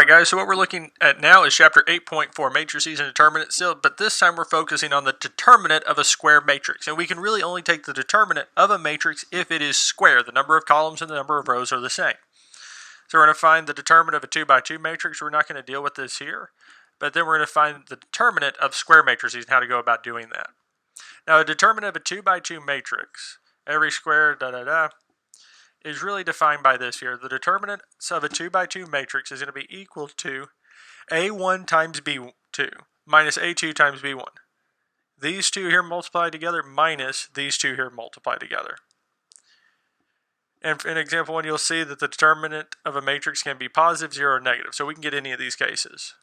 Alright guys, so what we're looking at now is chapter 8.4, matrices and determinants still, but this time we're focusing on the determinant of a square matrix. And we can really only take the determinant of a matrix if it is square. The number of columns and the number of rows are the same. So we're going to find the determinant of a 2 by 2 matrix. We're not going to deal with this here, but then we're going to find the determinant of square matrices and how to go about doing that. Now a determinant of a 2 by 2 matrix, every square is really defined by this here. The determinant of a 2 by 2 matrix is going to be equal to A1 times B2 minus A2 times B1. These two here multiplied together minus these two here multiplied together. And in example 1, you'll see that the determinant of a matrix can be positive, 0, or negative. So we can get any of these cases.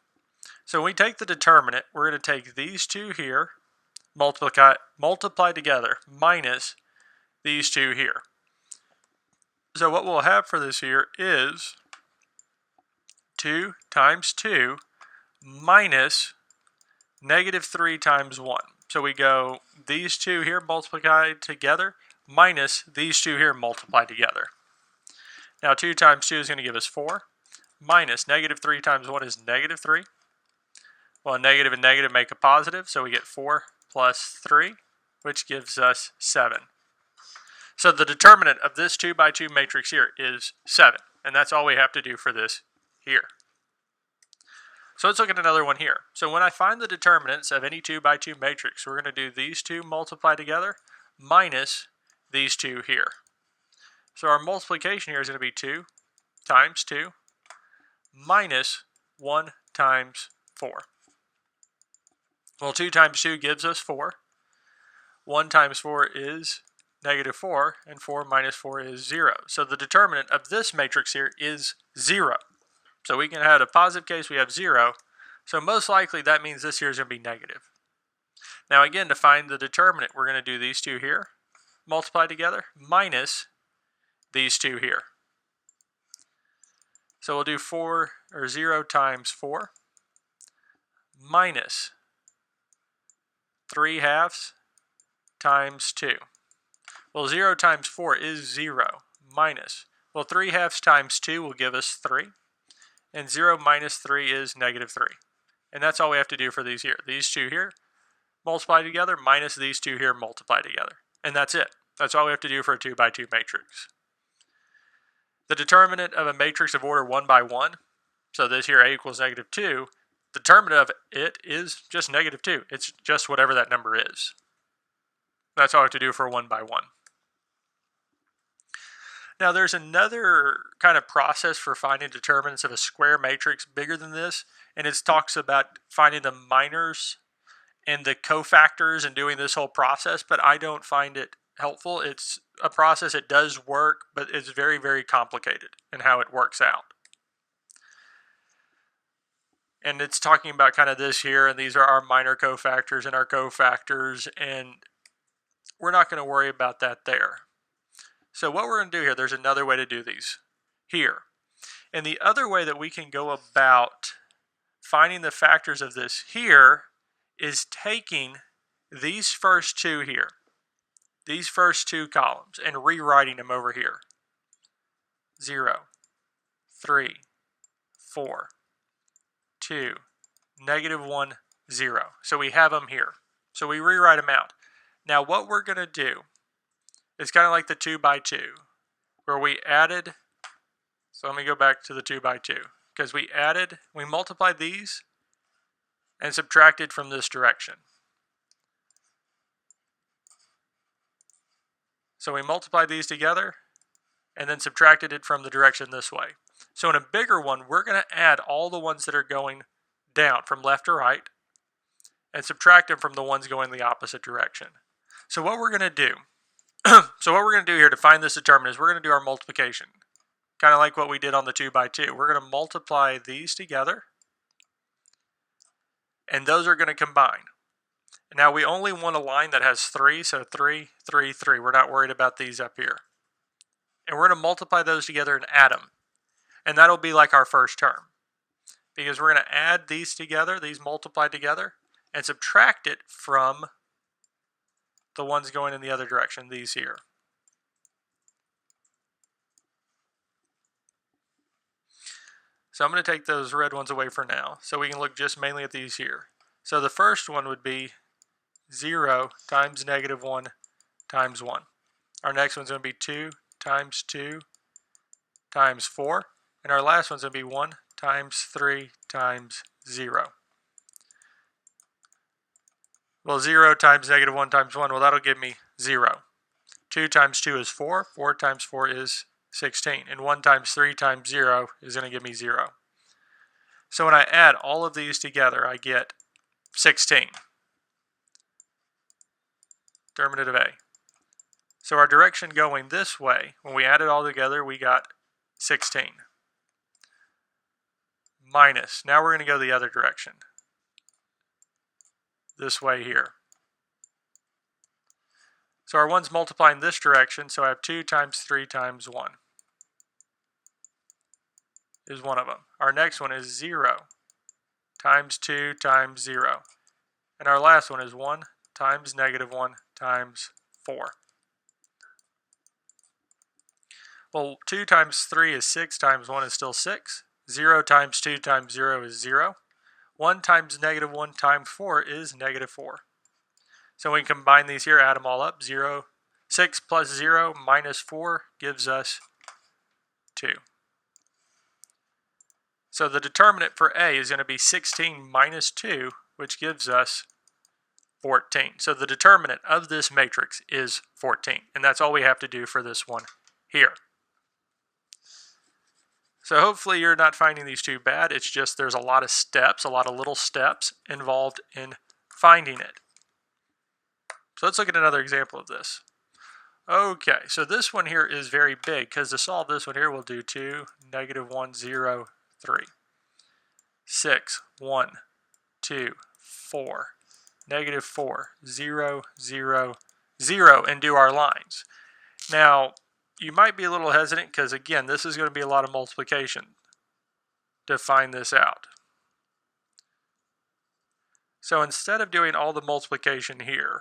So when we take the determinant, we're going to take these two here, multiply together, minus these two here. So what we'll have for this here is 2 times 2 minus negative 3 times 1. So we go these two here multiplied together minus these two here multiplied together. Now 2 times 2 is going to give us 4 minus negative 3 times 1 is negative 3. Well, negative and negative make a positive, so we get 4 plus 3, which gives us 7. So the determinant of this 2 by 2 matrix here is 7, and that's all we have to do for this here. So let's look at another one here. So when I find the determinants of any 2 by 2 matrix, we're going to do these two multiply together minus these two here. So our multiplication here is going to be 2 times 2 minus 1 times 4. Well, 2 times 2 gives us 4. 1 times 4 is negative 4, and 4 minus 4 is 0. So the determinant of this matrix here is 0. So we can have a positive case, we have 0. So most likely that means this here is going to be negative. Now again, to find the determinant, we're going to do these two here, multiply together, minus these two here. So we'll do 0 times 4 minus 3 halves times 2. Well, 0 times 4 is 0, minus. Well, 3 halves times 2 will give us 3, and 0 minus 3 is negative 3. And that's all we have to do for these here. These two here multiply together, minus these two here multiply together. And that's it. That's all we have to do for a 2 by 2 matrix. The determinant of a matrix of order 1 by 1, so this here A equals negative 2, the determinant of it is just negative 2. It's just whatever that number is. That's all we have to do for 1 by 1. Now there's another kind of process for finding determinants of a square matrix bigger than this, and it talks about finding the minors and the cofactors and doing this whole process, but I don't find it helpful. It's a process, it does work, but it's very, very complicated in how it works out. And it's talking about kind of this here, and these are our minor cofactors and our cofactors, and we're not going to worry about that there. So what we're going to do here, there's another way to do these here. And the other way that we can go about finding the factors of this here is taking these first two here, these first two columns, and rewriting them over here. 0, 3, 4, 2, negative 1, 0. So we have them here. So we rewrite them out. Now what we're going to do, it's kind of like the 2 by 2, where we added, so let me go back to the 2 by 2, because we multiplied these and subtracted from this direction. So we multiplied these together and then subtracted it from the direction this way. So in a bigger one, we're going to add all the ones that are going down from left to right and subtract them from the ones going the opposite direction. So what we're going to do, here to find this determinant is we're going to do our multiplication. Kind of like what we did on the 2 by 2. We're going to multiply these together, and those are going to combine. Now we only want a line that has 3, so 3, 3, 3. We're not worried about these up here. And we're going to multiply those together and add them. And that'll be like our first term. Because we're going to add these together, these multiplied together, and subtract it from the ones going in the other direction, these here. So I'm going to take those red ones away for now, so we can look just mainly at these here. So the first one would be 0 times negative 1 times 1. Our next one's going to be 2 times 2 times 4. And our last one's going to be 1 times 3 times 0. Well, 0 times negative 1 times 1, well, that'll give me 0. 2 times 2 is 4. 4 times 4 is 16. And 1 times 3 times 0 is going to give me 0. So when I add all of these together, I get 16. Determinant of A. So our direction going this way, when we add it all together, we got 16. Minus. Now we're going to go the other direction. This way here. So our 1's multiplying this direction, so I have 2 times 3 times 1 is one of them. Our next one is 0 times 2 times 0. And our last one is 1 times negative 1 times 4. Well, 2 times 3 is 6 times 1 is still 6. 0 times 2 times 0 is 0. 1 times negative 1 times 4 is negative 4. So we can combine these here, add them all up. 6 plus 0 minus 4 gives us 2. So the determinant for A is going to be 16 minus 2, which gives us 14. So the determinant of this matrix is 14. And that's all we have to do for this one here. So hopefully you're not finding these too bad. It's just there's a lot of steps, a lot of little steps involved in finding it. So let's look at another example of this. Okay, so this one here is very big because to solve this one here, we'll do 2, negative 1, 0, 3. 6, 1, 2, 4, negative 4, 0, 0, 0, and do our lines. Now, you might be a little hesitant because, again, this is going to be a lot of multiplication to find this out. So instead of doing all the multiplication here,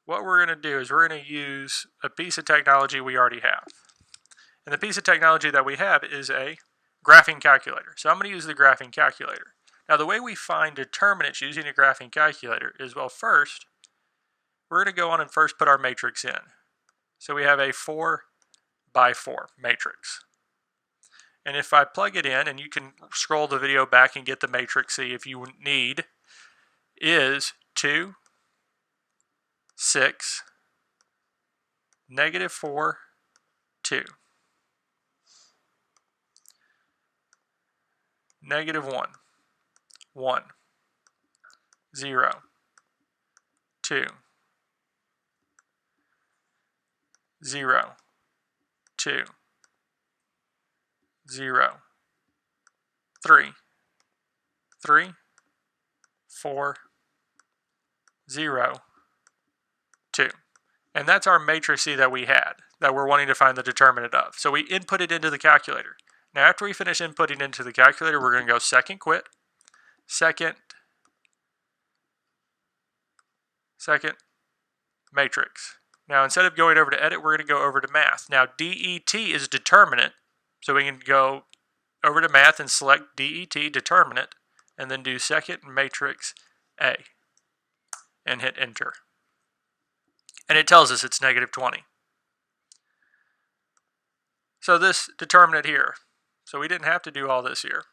what we're going to do is we're going to use a piece of technology we already have. And the piece of technology that we have is a graphing calculator. So I'm going to use the graphing calculator. Now the way we find determinants using a graphing calculator is, well, first, we're going to go on and first put our matrix in. So we have a 4 by 4 matrix. And if I plug it in, and you can scroll the video back and get the matrix, see if you need, is 2, 6, negative 4, 2. Negative 1, 1, 0, 2, 0, 2, 0, 3, 3, 4, 0, 2. And that's our matrix C that we had, that we're wanting to find the determinant of. So we input it into the calculator. Now after we finish inputting into the calculator, we're going to go second quit, second matrix. Now instead of going over to edit, we're going to go over to math. Now DET is determinant, so we can go over to math and select DET, determinant, and then do second matrix A and hit enter. And it tells us it's negative 20. So this determinant here, so we didn't have to do all this here.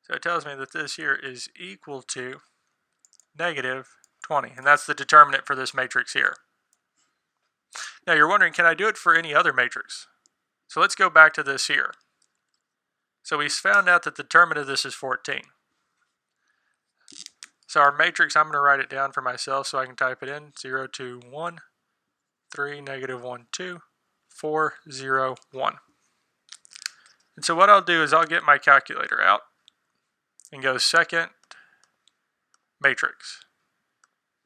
So it tells me that this here is equal to negative 20, and that's the determinant for this matrix here. Now you're wondering, can I do it for any other matrix? So let's go back to this here. So we found out that the determinant of this is 14. So our matrix, I'm going to write it down for myself so I can type it in. 0, 2, 1, 3, negative 1, 2, 4, 0, 1. And so what I'll do is I'll get my calculator out and go second matrix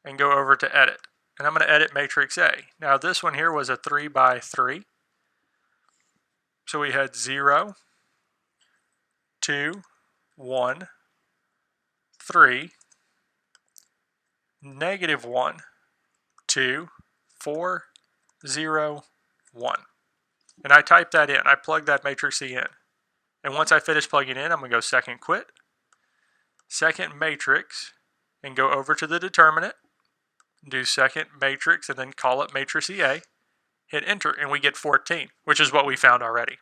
and go over to edit. And I'm going to edit matrix A. Now this one here was a 3 by 3. So we had 0, 2, 1, 3, negative 1, 2, 4, 0, 1. And I type that in. I plug that matrix C in. And once I finish plugging in, I'm going to go second quit, second matrix, and go over to the determinant, do second matrix, and then call it matrix EA, hit enter, and we get 14, which is what we found already.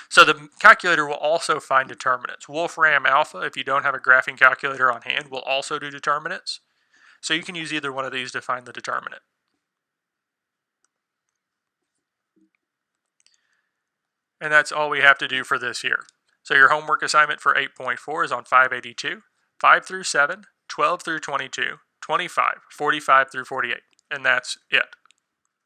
So the calculator will also find determinants. Wolfram Alpha, if you don't have a graphing calculator on hand, will also do determinants. So you can use either one of these to find the determinant. And that's all we have to do for this year. So your homework assignment for 8.4 is on 582, 5 through 7, 12 through 22, 25, 45 through 48. And that's it.